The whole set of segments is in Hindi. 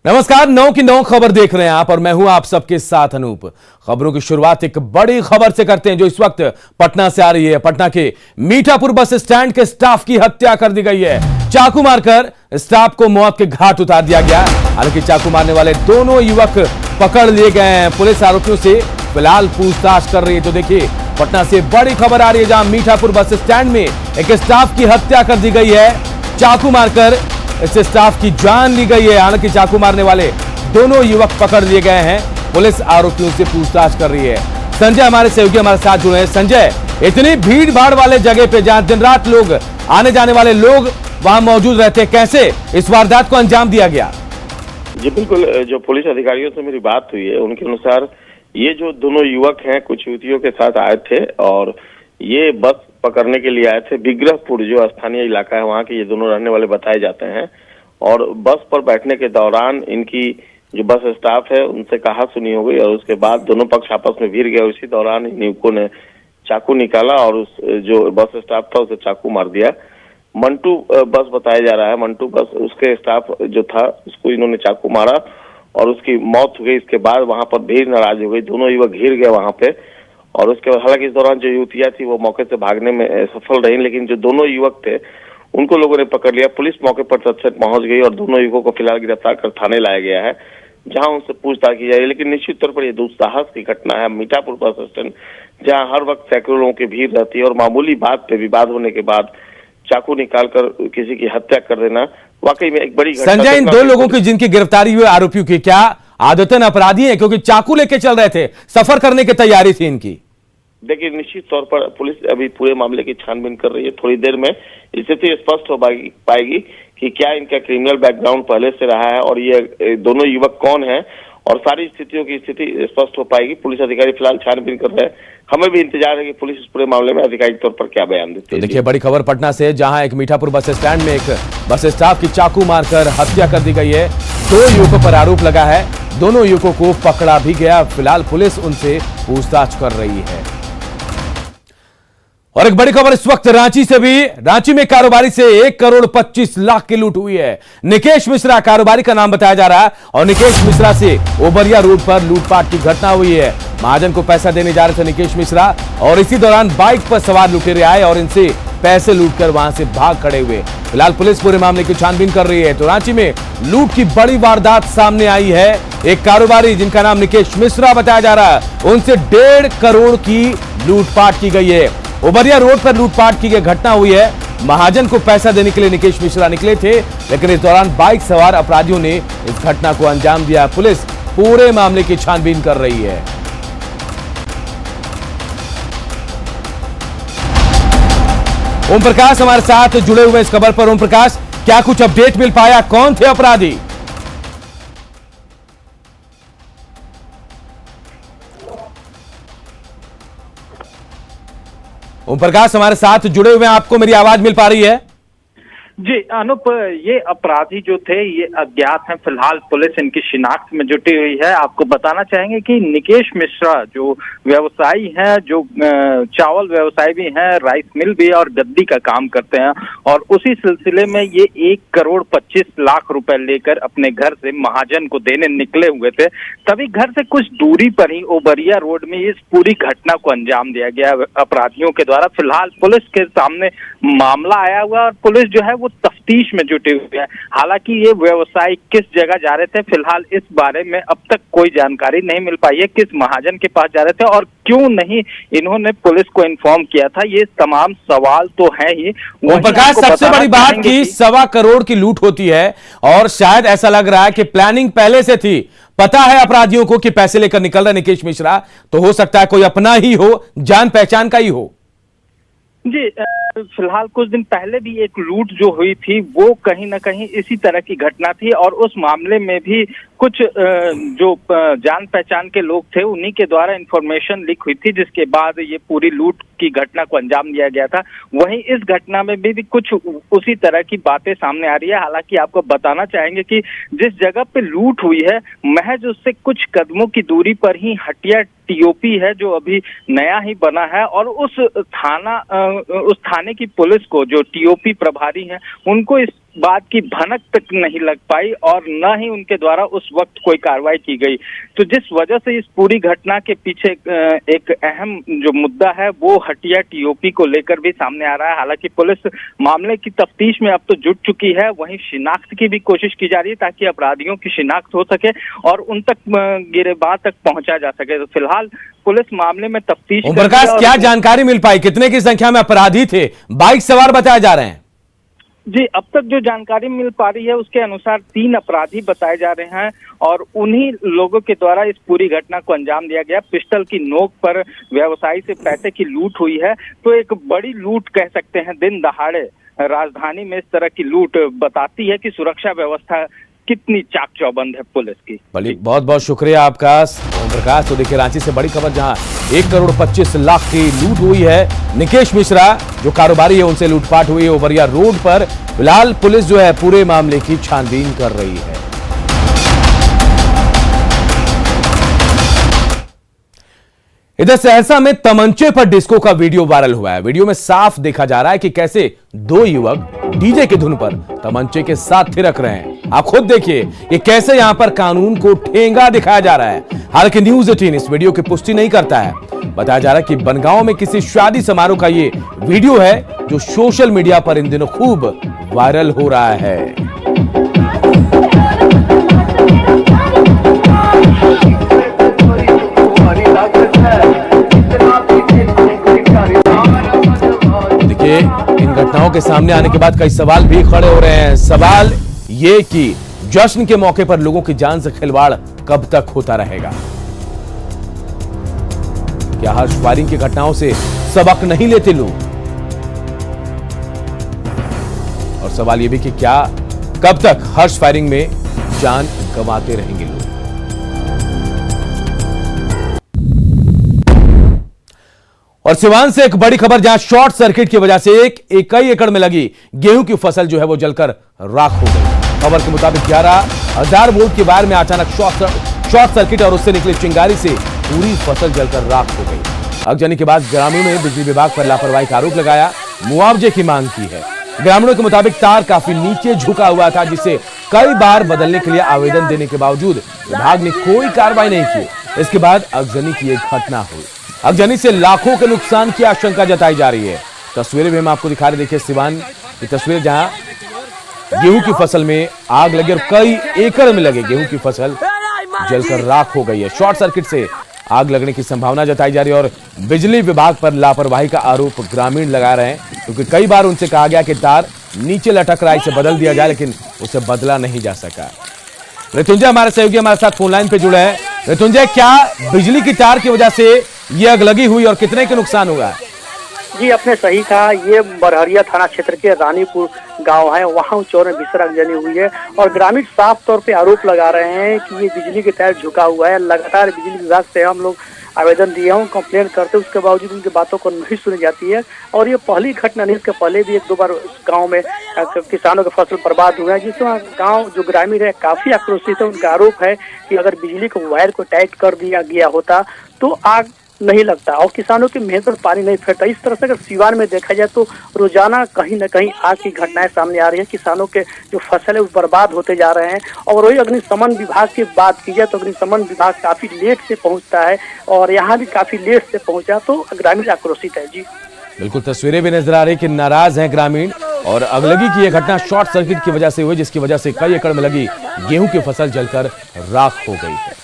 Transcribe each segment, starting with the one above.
नमस्कार, 9 की 9 खबर देख रहे हैं आप और मैं हूं आप सबके साथ अनूप। खबरों की शुरुआत एक बड़ी खबर से करते हैं जो इस वक्त पटना से आ रही है। पटना के मीठापुर बस स्टैंड के स्टाफ की हत्या कर दी गई है। चाकू मारकर स्टाफ को मौत के घाट उतार दिया गया। हालांकि चाकू मारने वाले दोनों युवक पकड़ लिए गए हैं। पुलिस आरोपियों से फिलहाल पूछताछ कर रही है। तो देखिए, पटना से बड़ी खबर आ रही है जहां मीठापुर बस स्टैंड में एक स्टाफ की हत्या कर दी गई है। चाकू मारकर इससे स्टाफ की जान ली गई है। हालांकि चाकू मारने वाले दोनों युवक पकड़ लिए गए हैं। पुलिस आरोपियों से पूछताछ कर रही है। संजय हमारे सहयोगी हमारे साथ जुड़े हैं। संजय, इतनी भीड़ भाड़ वाले जगह पे जहां दिन रात लोग आने जाने वाले लोग वहां मौजूद रहते हैं, कैसे इस वारदात को अंजाम दिया गया? जी बिल्कुल, जो पुलिस अधिकारियों से मेरी बात हुई है उनके अनुसार ये जो दोनों युवक हैं कुछ युवतियों के साथ आए थे और ये बस पकड़ने के लिए आए थे। बिग्रहपुर जो स्थानीय इलाका है वहाँ के ये दोनों रहने वाले बताए जाते हैं। और बस पर बैठने के दौरान इनकी जो बस स्टाफ है उनसे कहा सुनी हो गई और उसके बाद दोनों पक्ष आपस में भिड़ गए। उसी दौरान इन युवकों ने चाकू निकाला और उस जो बस स्टाफ था उसे चाकू मार दिया। मंटू बस बताया जा रहा है, मंटू बस उसके स्टाफ जो था उसको इन्होंने चाकू मारा और उसकी मौत हो गई। इसके बाद वहां पर भीड़ नाराज हो गई, दोनों युवक घिर गए वहां पे। और उसके बाद हालांकि इस दौरान जो युवतियां थी वो मौके से भागने में सफल रही, लेकिन जो दोनों युवक थे उनको लोगों ने पकड़ लिया। पुलिस मौके पर तत्क्षण पहुंच गई और दोनों युवकों को फिलहाल गिरफ्तार कर थाने लाया गया है, जहां उनसे पूछताछ की जा रही है। लेकिन निश्चित तौर पर यह दुस्साहस की घटना है। मीठापुर बस स्टैंड जहां हर वक्त सैकड़ों लोगों की भीड़ रहती है और मामूली बात पे विवाद होने के बाद चाकू निकालकर किसी की हत्या कर देना वाकई में एक बड़ी घटना। संजय, इन दो लोगों की जिनकी गिरफ्तारी हुई आरोपियों की क्या आदतन अपराधी हैं? क्योंकि चाकू लेके चल रहे थे, सफर करने की तैयारी थी इनकी। देखिए, निश्चित तौर पर पुलिस अभी पूरे मामले की छानबीन कर रही है। थोड़ी देर में स्थिति स्पष्ट हो पाएगी कि क्या इनका क्रिमिनल बैकग्राउंड पहले से रहा है और ये दोनों युवक कौन हैं और सारी स्थितियों की स्थिति स्पष्ट हो पाएगी। पुलिस अधिकारी फिलहाल छानबीन कर रहे हैं। हमें भी इंतजार है कि पुलिस इस पूरे मामले में आधिकारिक तौर पर क्या बयान देती है। देखिए, बड़ी खबर पटना से, जहां एक मीठापुर बस स्टैंड में एक बस स्टाफ की चाकू मारकर हत्या कर दी गई है। 2 युवकों पर आरोप लगा है, दोनों युवकों को पकड़ा भी गया। फिलहाल पुलिस उनसे पूछताछ कर रही है। और एक बड़ी खबर इस वक्त रांची से भी। रांची में कारोबारी से 1 करोड़ 25 लाख की लूट हुई है। निकेश मिश्रा कारोबारी का नाम बताया जा रहा है और निकेश मिश्रा से ओबरिया रोड पर लूटपाट की घटना हुई है। महाजन को पैसा देने जा रहे थे निकेश मिश्रा और इसी दौरान बाइक पर सवार लुटेरे आए और इनसे पैसे लूटकर वहां से भाग खड़े हुए। फिलहाल पुलिस पूरे मामले की छानबीन कर रही है। तो रांची में लूट की बड़ी वारदात सामने आई है। एक कारोबारी जिनका नाम निकेश मिश्रा बताया जा रहा है, उनसे 1.5 करोड़ की लूटपाट की गई है। ओबरिया रोड पर लूटपाट की घटना हुई है। महाजन को पैसा देने के लिए निकेश मिश्रा निकले थे, लेकिन इस दौरान बाइक सवार अपराधियों ने इस घटना को अंजाम दिया। पुलिस पूरे मामले की छानबीन कर रही है। ओम प्रकाश हमारे साथ जुड़े हुए इस खबर पर। ओम प्रकाश, क्या कुछ अपडेट मिल पाया? कौन थे अपराधी? ओम प्रकाश हमारे साथ जुड़े हुए हैं, आपको मेरी आवाज मिल पा रही है? जी अनूप, ये अपराधी जो थे ये अज्ञात हैं। फिलहाल पुलिस इनकी शिनाख्त में जुटी हुई है। आपको बताना चाहेंगे कि निकेश मिश्रा जो व्यवसायी हैं, जो चावल व्यवसायी भी हैं, राइस मिल भी है और गद्दी का काम करते हैं, और उसी सिलसिले में ये 1 करोड़ 25 लाख रुपए लेकर अपने घर से महाजन को देने निकले हुए थे। तभी घर से कुछ दूरी पर ही ओबरिया रोड में इस पूरी घटना को अंजाम दिया गया अपराधियों के द्वारा। फिलहाल पुलिस के सामने मामला आया हुआ और पुलिस जो है वो तफ्तीश में जुटे हुए हैं। हालांकि ये व्यवसायी किस जगह जा रहे थे, फिलहाल इस बारे में अब तक कोई जानकारी नहीं मिल पाई है। किस महाजन के पास जा रहे थे और क्यों नहीं इन्होंने पुलिस को इन्फॉर्म किया था, ये तमाम सवाल तो है ही। ओम प्रकाश, सबसे बड़ी बात कि 1.25 करोड़ की लूट होती है और शायद ऐसा लग रहा है कि प्लानिंग पहले से थी। पता है अपराधियों को कि पैसे लेकर निकल रहा है निकेश मिश्रा, तो हो सकता है कोई अपना ही हो, जान पहचान का ही हो। जी फिलहाल कुछ दिन पहले भी एक लूट जो हुई थी वो कहीं ना कहीं इसी तरह की घटना थी और उस मामले में भी कुछ जो जान पहचान के लोग थे उन्हीं के द्वारा इंफॉर्मेशन लीक हुई थी, जिसके बाद ये पूरी लूट की घटना को अंजाम दिया गया था। वहीं इस घटना में भी कुछ उसी तरह की बातें सामने आ रही है। हालांकि आपको बताना चाहेंगे कि जिस जगह पे लूट हुई है महज उससे कुछ कदमों की दूरी पर ही हटिया टीओपी है जो अभी नया ही बना है, और उस थाने की पुलिस को जो टीओपी प्रभारी हैं उनको इस बात की भनक तक नहीं लग पाई और न ही उनके द्वारा उस वक्त कोई कार्रवाई की गई। तो जिस वजह से इस पूरी घटना के पीछे एक अहम जो मुद्दा है वो हटिया टीओपी को लेकर भी सामने आ रहा है। हालांकि पुलिस मामले की तफ्तीश में अब तो जुट चुकी है, वहीं शिनाख्त की भी कोशिश की जा रही है ताकि अपराधियों की शिनाख्त हो सके और उन तक गिरफ्तार तक पहुंचा जा सके। तो फिलहाल पुलिस मामले में तफ्तीश। ओम प्रकाश, क्या जानकारी मिल पाई, कितने की संख्या में अपराधी थे, बाइक सवार बताए जा रहे हैं? जी, अब तक जो जानकारी मिल पा रही है उसके अनुसार 3 अपराधी बताए जा रहे हैं और उन्हीं लोगों के द्वारा इस पूरी घटना को अंजाम दिया गया। पिस्टल की नोक पर व्यवसायी से पैसे की लूट हुई है। तो एक बड़ी लूट कह सकते हैं, दिन दहाड़े राजधानी में इस तरह की लूट बताती है कि सुरक्षा व्यवस्था कितनी चाक चौबंद है पुलिस की। बहुत बहुत शुक्रिया आपका ओम प्रकाश। तो देखिए, रांची से बड़ी खबर, जहां 1,25,00,000 की लूट हुई है। निकेश मिश्रा जो कारोबारी है उनसे लूटपाट हुई है ओबरिया रोड पर। फिलहाल पुलिस जो है पूरे मामले की छानबीन कर रही है। इधर सहरसा में तमंचे पर डिस्को का वीडियो वायरल हुआ है। वीडियो में साफ देखा जा रहा है कि कैसे 2 युवक डीजे की धुन पर तमंचे के साथ थिरक रहे हैं। आप खुद देखिए कि कैसे यहां पर कानून को ठेंगा दिखाया जा रहा है। हालांकि न्यूज़ 18 इस वीडियो की पुष्टि नहीं करता है। बताया जा रहा है कि बनगांव में किसी शादी समारोह का ये वीडियो है जो सोशल मीडिया पर इन दिनों खूब वायरल हो रहा है। देखिए, इन घटनाओं के सामने आने के बाद कई सवाल भी खड़े हो रहे हैं। सवाल ये कि जश्न के मौके पर लोगों की जान से खिलवाड़ कब तक होता रहेगा? क्या हर्ष फायरिंग की घटनाओं से सबक नहीं लेते लोग? और सवाल यह भी कि क्या कब तक हर्ष फायरिंग में जान गंवाते रहेंगे लोग? और सिवान से एक बड़ी खबर, जहां शॉर्ट सर्किट की वजह से कई एकड़ में लगी गेहूं की फसल जो है वो जलकर राख हो गई। खबर के मुताबिक 11,000 वोल्ट के वायर में अचानक शॉर्ट सर्किट और उससे निकली चिंगारी से पूरी फसल जलकर राख हो गई। आगजनी के बाद ग्रामीणों ने बिजली विभाग पर लापरवाही का आरोप लगाया, मुआवजे की मांग की है। ग्रामीणों के मुताबिक तार काफी नीचे झुका हुआ था, जिसे कई बार बदलने के लिए आवेदन देने के बावजूद विभाग ने कोई कार्रवाई नहीं की। इसके बाद आगजनी की एक घटना हुई। आगजनी से लाखों के नुकसान की आशंका जताई जा रही है। तस्वीरें भी हम आपको दिखा रहे, देखिए सिवान की तस्वीर, जहां गेहूं की फसल में आग लगी और कई एकड़ में लगे गेहूं की फसल जलकर राख हो गई है। शॉर्ट सर्किट से आग लगने की संभावना जताई जा रही है और बिजली विभाग पर लापरवाही का आरोप ग्रामीण लगा रहे हैं, क्योंकि कई बार उनसे कहा गया कि तार नीचे लटक रहा है, इसे बदल दिया जाए, लेकिन उसे बदला नहीं जा सका। मृत्युंजय हमारे सहयोगी हमारे साथ फोन लाइन पे जुड़े हैं। मृत्युंजय, क्या बिजली की तार की वजह से ये आग लगी हुई और कितने के नुकसान हुआ है? जी, आपने सही कहा। ये बरहरिया थाना क्षेत्र के रानीपुर गांव है, वहां चोर में भीषण आगजनी हुई है और ग्रामीण साफ तौर पे आरोप लगा रहे हैं कि ये बिजली के तार झुका हुआ है। लगातार बिजली विभाग से हम लोग आवेदन दिए हूँ, कंप्लेन करते, उसके बावजूद उनकी बातों को नहीं सुनी जाती है। और ये पहली घटना नहीं, इसके पहले भी 1-2 बार गांव में किसानों की फसल बर्बाद हुआ है, जिसमें गांव जो ग्रामीण है काफी आक्रोशित है। उनका आरोप है कि अगर बिजली के वायर को टाइट कर दिया गया होता तो आग नहीं लगता और किसानों की मेहनत पर पानी नहीं फेरता। इस तरह से अगर सिवान में देखा जाए तो रोजाना कहीं न कहीं आग की घटनाएं सामने आ रही है। किसानों के जो फसल है वो बर्बाद होते जा रहे हैं। और वही अग्निशमन विभाग की बात की जाए तो अग्निशमन विभाग काफी लेट से पहुंचता है और यहाँ भी काफी लेट से पहुंचा, तो ग्रामीण आक्रोशित है। जी बिल्कुल, तस्वीरें भी नजर आ रही कि नाराज हैं ग्रामीण। और अगलगी की यह घटना शॉर्ट सर्किट की वजह से हुई, जिसकी वजह से कई एकड़ में लगी गेहूं की फसल जलकर राख हो गई है।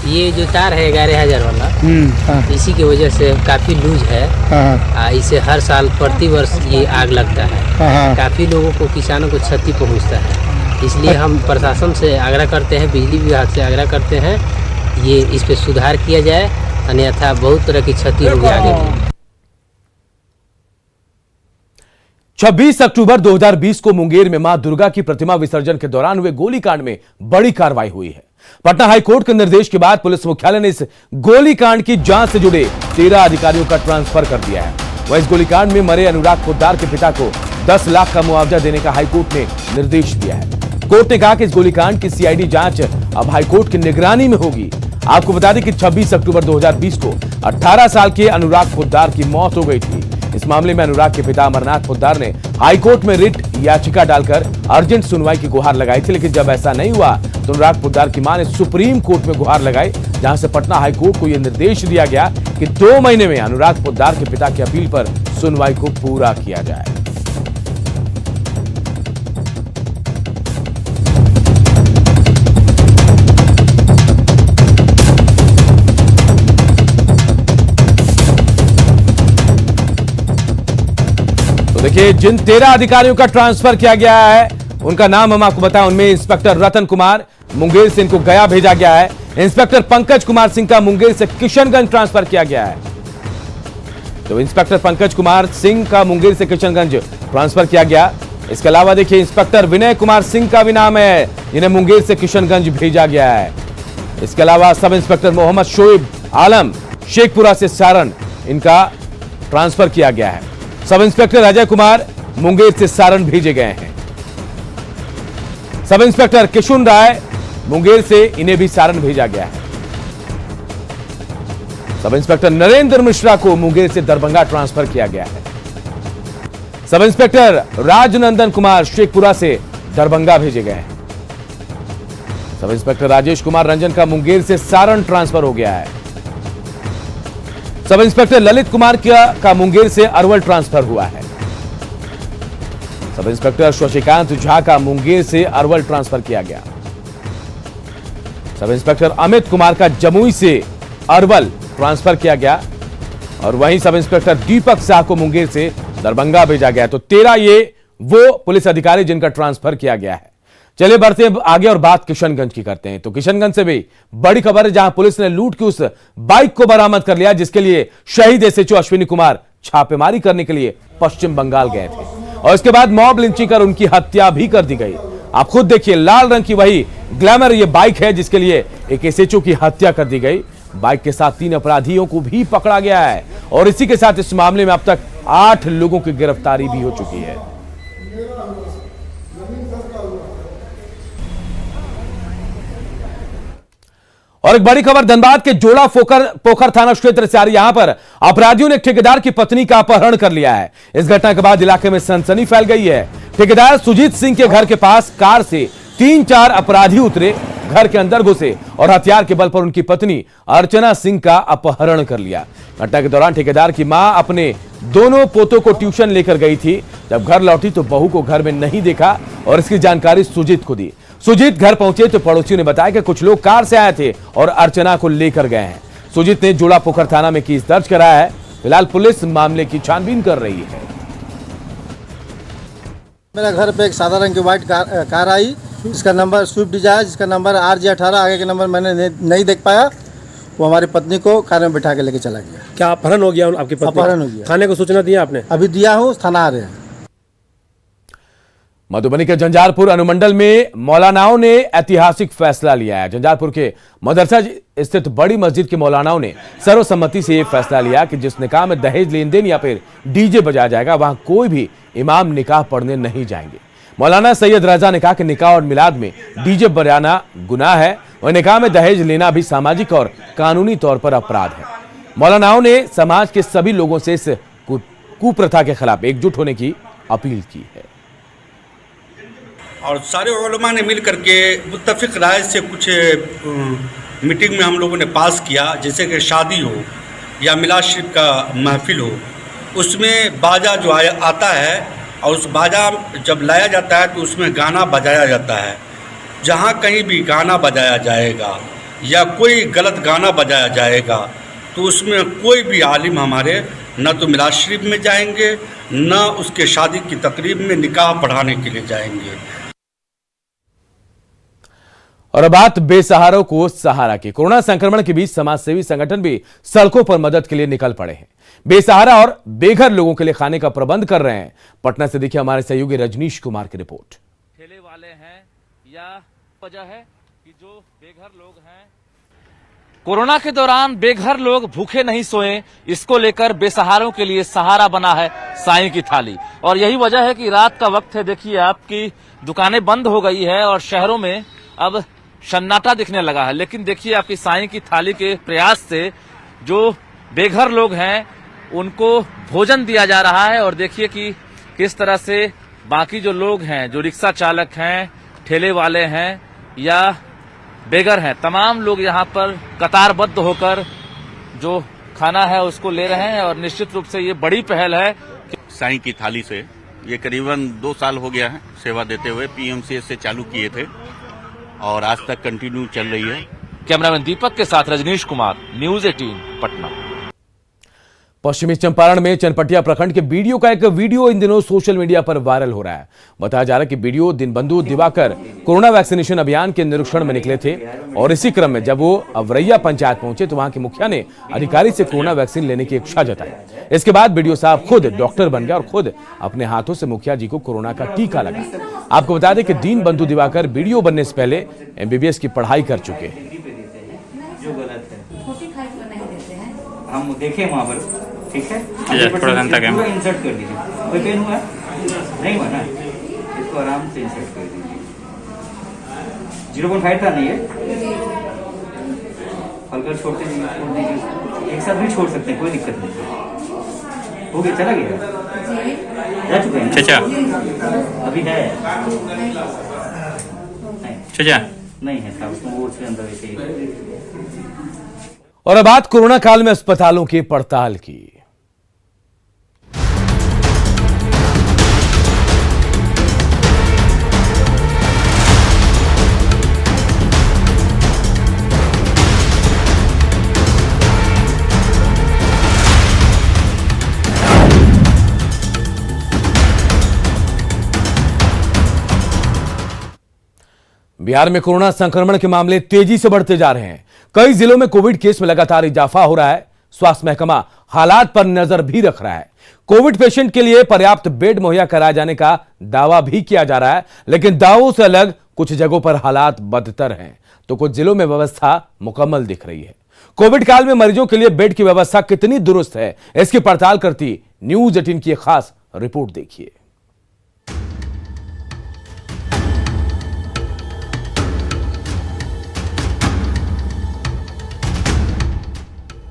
ये जो तार है 11,000 वाला, इसी की वजह से काफ़ी लूज है। इसे हर साल प्रति वर्ष ये आग लगता है। काफ़ी लोगों को, किसानों को क्षति पहुंचता है। इसलिए हम प्रशासन से आग्रह करते हैं, बिजली विभाग से आग्रह करते हैं, ये इस पे सुधार किया जाए, अन्यथा बहुत तरह की क्षति होगी आगे भी। 26 अक्टूबर 2020 को मुंगेर में मां दुर्गा की प्रतिमा विसर्जन के दौरान हुए गोलीकांड में बड़ी कार्रवाई हुई है। पटना हाईकोर्ट के निर्देश के बाद पुलिस मुख्यालय ने इस गोलीकांड की जांच से जुड़े 13 अधिकारियों का ट्रांसफर कर दिया है। वह इस गोलीकांड में मरे अनुराग पोद्दार के पिता को 10 लाख का मुआवजा देने का हाईकोर्ट ने निर्देश दिया है। कोर्ट ने कहा कि इस गोलीकांड की सीआईडी जांच अब हाईकोर्ट की निगरानी में होगी। आपको बता दें कि 26 अक्टूबर 2020 को 18 साल के अनुराग पोद्दार की मौत हो गई थी। इस इस मामले में अनुराग के पिता अमरनाथ पोद्दार ने हाईकोर्ट में रिट याचिका डालकर अर्जेंट सुनवाई की गुहार लगाई थी, लेकिन जब ऐसा नहीं हुआ तो अनुराग पोद्दार की मां ने सुप्रीम कोर्ट में गुहार लगाई, जहां से पटना हाईकोर्ट को यह निर्देश दिया गया कि 2 महीने में अनुराग पोद्दार के पिता की अपील पर सुनवाई को पूरा किया जाए। देखिए, जिन 13 अधिकारियों का ट्रांसफर किया गया है उनका नाम हम आपको बताएं। उनमें इंस्पेक्टर रतन कुमार, मुंगेर से इनको गया भेजा गया है। इंस्पेक्टर पंकज कुमार सिंह का मुंगेर से किशनगंज ट्रांसफर किया गया है। तो इंस्पेक्टर पंकज कुमार सिंह का मुंगेर से किशनगंज ट्रांसफर किया गया। इसके अलावा देखिए, इंस्पेक्टर विनय कुमार सिंह का भी नाम है, इन्हें मुंगेर से किशनगंज भेजा गया है। इसके अलावा सब इंस्पेक्टर मोहम्मद शोएब आलम शेखपुरा से सारण, इनका ट्रांसफर किया गया है। सब इंस्पेक्टर अजय कुमार मुंगेर से सारण भेजे गए हैं। सब इंस्पेक्टर किशुन राय मुंगेर से, इन्हें भी सारण भेजा गया है। सब इंस्पेक्टर नरेंद्र मिश्रा को मुंगेर से दरभंगा ट्रांसफर किया गया है। सब इंस्पेक्टर राजनंदन कुमार शेखपुरा से दरभंगा भेजे गए हैं। सब इंस्पेक्टर राजेश कुमार रंजन का मुंगेर से सारण ट्रांसफर हो गया है। सब इंस्पेक्टर ललित कुमार का मुंगेर से अरवल ट्रांसफर हुआ है। सब इंस्पेक्टर शशिकांत झा का मुंगेर से अरवल ट्रांसफर किया गया। सब इंस्पेक्टर अमित कुमार का जमुई से अरवल ट्रांसफर किया गया और वहीं सब इंस्पेक्टर दीपक शाह को मुंगेर से दरभंगा भेजा गया। तो 13 ये वो पुलिस अधिकारी जिनका ट्रांसफर किया गया है। चलिए बढ़ते आगे और बात किशनगंज की करते हैं। तो किशनगंज से भी बड़ी खबर है, जहां पुलिस ने लूट की उस बाइक को बरामद कर लिया जिसके लिए शहीद एसएचओ अश्विनी कुमार छापेमारी करने के लिए पश्चिम बंगाल गए थे और इसके बाद मॉब लिंचिंग कर उनकी हत्या भी कर दी गई। आप खुद देखिए, लाल रंग की वही ग्लैमर ये बाइक है जिसके लिए एक एसएचओ की हत्या कर दी गई। बाइक के साथ 3 अपराधियों को भी पकड़ा गया है और इसी के साथ इस मामले में अब तक 8 लोगों की गिरफ्तारी भी हो चुकी है। और एक बड़ी खबर धनबाद के जोड़ा पोखर थाना क्षेत्र से आ रही। यहां पर अपराधियों ने एक ठेकेदार की पत्नी का अपहरण कर लिया है। इस घटना के बाद इलाके में सनसनी फैल गई है। ठेकेदार सुजीत सिंह के घर के पास कार से 3-4 अपराधी उतरे, घर के अंदर घुसे और हथियार के बल पर उनकी पत्नी अर्चना सिंह का अपहरण कर लिया। घटना के दौरान ठेकेदार की मां अपने दोनों पोतों को ट्यूशन लेकर गई थी। जब घर लौटी तो बहू को घर में नहीं देखा और इसकी जानकारी सुजीत को दी। सुजीत घर पहुंचे तो पड़ोसियों ने बताया कि कुछ लोग कार से आए थे और अर्चना को लेकर गए हैं। सुजीत ने जोड़ा पोखर थाना में केस दर्ज कराया है। फिलहाल पुलिस मामले की छानबीन कर रही है। मेरा घर पे एक सादा रंग की व्हाइट कार आई, जिसका नंबर स्विफ्ट डिजायर, जिसका नंबर RJ18, आगे के नंबर मैंने नहीं देख पाया। वो हमारी पत्नी को कार में बिठा के लेके चला गया। क्या अपहरण हो गया आपकी पत्नी? अपहरण हो गया। थाने को सूचना दिया आपने? अभी दिया हूँ, थाना आ रहे हैं। मधुबनी के जंजारपुर अनुमंडल में मौलानाओं ने ऐतिहासिक फैसला लिया है। जंजारपुर के मदरसा स्थित बड़ी मस्जिद के मौलानाओं ने सर्वसम्मति से यह फैसला लिया कि जिस निकाह में दहेज लेन देन या फिर डीजे बजाया जाएगा वहां कोई भी इमाम निकाह पढ़ने नहीं जाएंगे। मौलाना सैयद रजा ने कहा कि निकाह और मिलाद में डीजे बजाना गुनाह है और निकाह में दहेज लेना भी सामाजिक और कानूनी तौर पर अपराध है। मौलानाओं ने समाज के सभी लोगों से इस कुप्रथा के खिलाफ एकजुट होने की अपील की है और सारे उलमा ने मिल करके मुत्तफिक राय से कुछ मीटिंग में हम लोगों ने पास किया, जैसे कि शादी हो या मिलाद शरीफ का महफिल हो, उसमें बाजा जो आता है और उस बाजा जब लाया जाता है तो उसमें गाना बजाया जाता है। जहाँ कहीं भी गाना बजाया जाएगा या कोई गलत गाना बजाया जाएगा तो उसमें कोई भी आलिम हमारे न तो मिलाद शरीफ में जाएंगे न उसके शादी की तकरीब में निकाह पढ़ाने के लिए जाएंगे। और अब बात बेसहारों को सहारा की। कोरोना संक्रमण के बीच समाजसेवी संगठन भी सड़कों पर मदद के लिए निकल पड़े हैं। बेसहारा और बेघर लोगों के लिए खाने का प्रबंध कर रहे हैं। पटना से देखिए हमारे सहयोगी रजनीश कुमार की रिपोर्ट। ठेले वाले हैं या वजह है कि जो बेघर लोग हैं, कोरोना के दौरान बेघर लोग भूखे नहीं सोए, इसको लेकर बेसहारों के लिए सहारा बना है साईं की थाली। और यही वजह है कि रात का वक्त है, देखिए आपकी दुकानें बंद हो गई है और शहरों में अब सन्नाटा दिखने लगा है। लेकिन देखिए आपकी साईं की थाली के प्रयास से जो बेघर लोग हैं उनको भोजन दिया जा रहा है। और देखिए कि किस तरह से बाकी जो लोग हैं, जो रिक्शा चालक हैं, ठेले वाले हैं या बेगर हैं, तमाम लोग यहाँ पर कतारबद्ध होकर जो खाना है उसको ले रहे हैं। और निश्चित रूप से ये बड़ी पहल है। साईं की थाली से ये करीबन 2 साल हो गया है सेवा देते हुए, पीएमसीएच से चालू किए थे और आज तक कंटिन्यू चल रही है। कैमरामैन दीपक के साथ रजनीश कुमार, न्यूज 18 पटना। पश्चिमी चंपारण में चनपटिया प्रखंड के बीडीओ का एक वीडियो इन दिनों सोशल मीडिया पर वायरल हो रहा है। बताया जा रहा है कि BDO Dinbandhu Diwakar corona vaccination अभियान के निरीक्षण में निकले थे और इसी क्रम में जब वो अवरैया पंचायत पहुंचे तो वहां के मुखिया ने अधिकारी से कोरोना वैक्सीन लेने की इच्छा जताई। इसके बाद बीडीओ साहब खुद डॉक्टर बन गया और खुद अपने हाथों से मुखिया जी को कोरोना का टीका लगा। आपको बता दें कि दीनबंधु दिवाकर बीडीओ बनने से पहले एमबीबीएस की पढ़ाई कर चुके हैं। हम देखें वहाँ पर, ठीक है, थोड़ा घंटा इंसर्ट कर दीजिए। कोई पेन हुआ नहीं हुआ ना, इसको आराम से इंसर्ट कर दीजिए। 0.5 था नहीं है, हल्का छोड़ दीजिए, एक साथ भी छोड़ सकते हैं, कोई दिक्कत नहीं। हो गया, चला गया, जा चुके हैं। चाचा अभी है चाचा नहीं है था, उसको वो उसके अंदर वैसे ही। और अब बात कोरोना काल में अस्पतालों की पड़ताल की। बिहार में कोरोना संक्रमण के मामले तेजी से बढ़ते जा रहे हैं। कई जिलों में कोविड केस में लगातार इजाफा हो रहा है। स्वास्थ्य महकमा हालात पर नजर भी रख रहा है। कोविड पेशेंट के लिए पर्याप्त बेड मुहैया कराए जाने का दावा भी किया जा रहा है, लेकिन दावों से अलग कुछ जगहों पर हालात बदतर हैं तो कुछ जिलों में व्यवस्था मुकम्मल दिख रही है। कोविड काल में मरीजों के लिए बेड की व्यवस्था कितनी दुरुस्त है, इसकी पड़ताल करती न्यूज 18 की एक खास रिपोर्ट देखिए।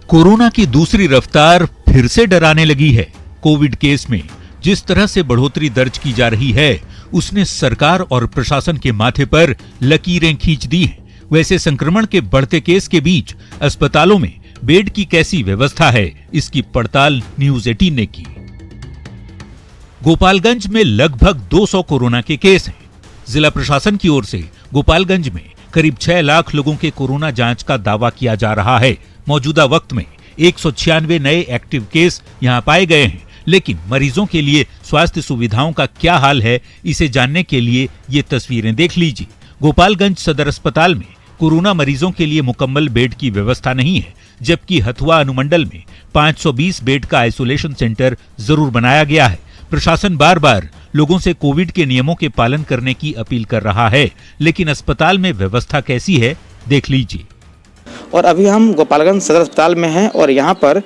कोरोना की दूसरी रफ्तार फिर से डराने लगी है। कोविड केस में जिस तरह से बढ़ोतरी दर्ज की जा रही है, उसने सरकार और प्रशासन के माथे पर लकीरें खींच दी हैं। वैसे संक्रमण के बढ़ते केस के बीच अस्पतालों में बेड की कैसी व्यवस्था है, इसकी पड़ताल न्यूज 18 ने की। गोपालगंज में लगभग 200 कोरोना के केस हैं। जिला प्रशासन की ओर से गोपालगंज में करीब 6 लाख लोगों के कोरोना जांच का दावा किया जा रहा है। मौजूदा वक्त में 196 नए एक्टिव केस यहां पाए गए हैं, लेकिन मरीजों के लिए स्वास्थ्य सुविधाओं का क्या हाल है, इसे जानने के लिए ये तस्वीरें देख लीजिए। गोपालगंज सदर अस्पताल में कोरोना मरीजों के लिए मुकम्मल बेड की व्यवस्था नहीं है, जबकि हथुआ अनुमंडल में 520 बेड का आइसोलेशन सेंटर जरूर बनाया गया है। प्रशासन बार बार लोगों से कोविड के नियमों के पालन करने की अपील कर रहा है, लेकिन अस्पताल में व्यवस्था कैसी है, देख लीजिए। और अभी हम गोपालगंज सदर अस्पताल में हैं और यहाँ पर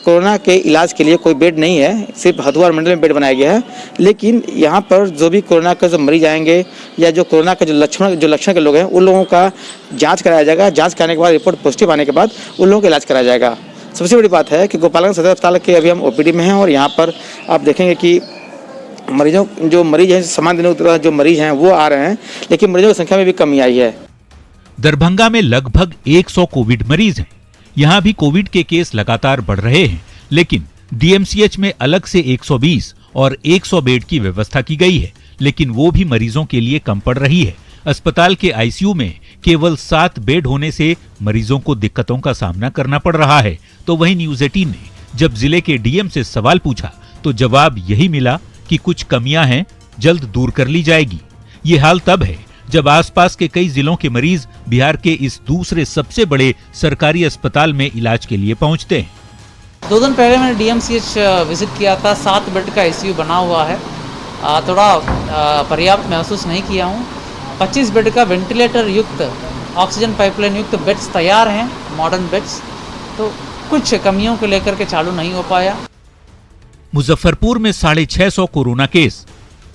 कोरोना के इलाज के लिए कोई बेड नहीं है, सिर्फ हथुआ मंडल में बेड बनाया गया है। लेकिन यहाँ पर जो भी कोरोना के जो मरीज आएंगे या जो कोरोना के जो लक्षण के लोग हैं, उन लोगों का जांच कराया जाएगा। जांच कराने के बाद रिपोर्ट पॉजिटिव आने के बाद उन लोगों का इलाज कराया जाएगा। सबसे बड़ी बात है कि गोपालगंज सदर अस्पताल के अभी हम ओपीडी में हैं और यहाँ पर आप देखेंगे कि जो मरीज हैं, सामान्य दिनों की तरह जो मरीज हैं वो आ रहे हैं, लेकिन मरीजों की संख्या में भी कमी आई है। दरभंगा में लगभग 100 कोविड मरीज हैं। यहां भी कोविड के केस लगातार बढ़ रहे हैं, लेकिन डीएमसीएच में अलग से 120 और 100 बेड की व्यवस्था की गई है, लेकिन वो भी मरीजों के लिए कम पड़ रही है। अस्पताल के आईसीयू में केवल 7 बेड होने से मरीजों को दिक्कतों का सामना करना पड़ रहा है। तो वहीं न्यूज 18 ने जब जिले के डीएम से सवाल पूछा तो जवाब यही मिला कि कुछ कमियां हैं, जल्द दूर कर ली जाएगी। ये हाल तब है जब आसपास के कई जिलों के मरीज बिहार के इस दूसरे सबसे बड़े सरकारी अस्पताल में इलाज के लिए पहुंचते हैं। 2 दिन पहले मैंने डीएमसीएच विजिट किया था। 7 बेड का आईसीयू बना हुआ है, थोड़ा पर्याप्त महसूस नहीं किया हूँ। 25 बेड का वेंटिलेटर युक्त, ऑक्सीजन पाइपलाइन युक्त बेड्स तैयार हैं, मॉडर्न बेड्स, तो कुछ कमियों को लेकर के चालू नहीं हो पाया। मुजफ्फरपुर में 650 कोरोना केस।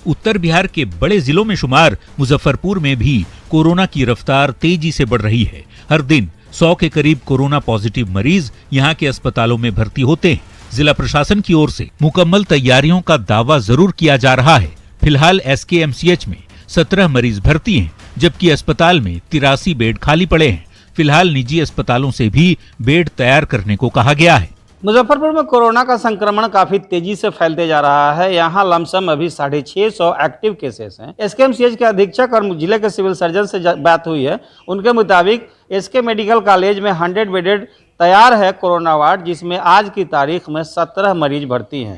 उत्तर बिहार के बड़े जिलों में शुमार मुजफ्फरपुर में भी कोरोना की रफ्तार तेजी से बढ़ रही है। हर दिन 100 के करीब कोरोना पॉजिटिव मरीज यहां के अस्पतालों में भर्ती होते हैं। जिला प्रशासन की ओर से मुकम्मल तैयारियों का दावा जरूर किया जा रहा है। फिलहाल एसकेएमसीएच में 17 मरीज भर्ती हैं, जबकि अस्पताल में 83 बेड खाली पड़े हैं। फिलहाल निजी अस्पतालों से भी बेड तैयार करने को कहा गया है। मुजफ्फरपुर में कोरोना का संक्रमण काफी तेजी से फैलते जा रहा है। यहाँ लमसम अभी 650 एक्टिव केसेस हैं। एसकेएमसीएच के अधीक्षक और जिले के सिविल सर्जन से बात हुई है। उनके मुताबिक एसके मेडिकल कॉलेज में 100 बेडेड तैयार है कोरोना वार्ड, जिसमें आज की तारीख में 17 मरीज भर्ती हैं।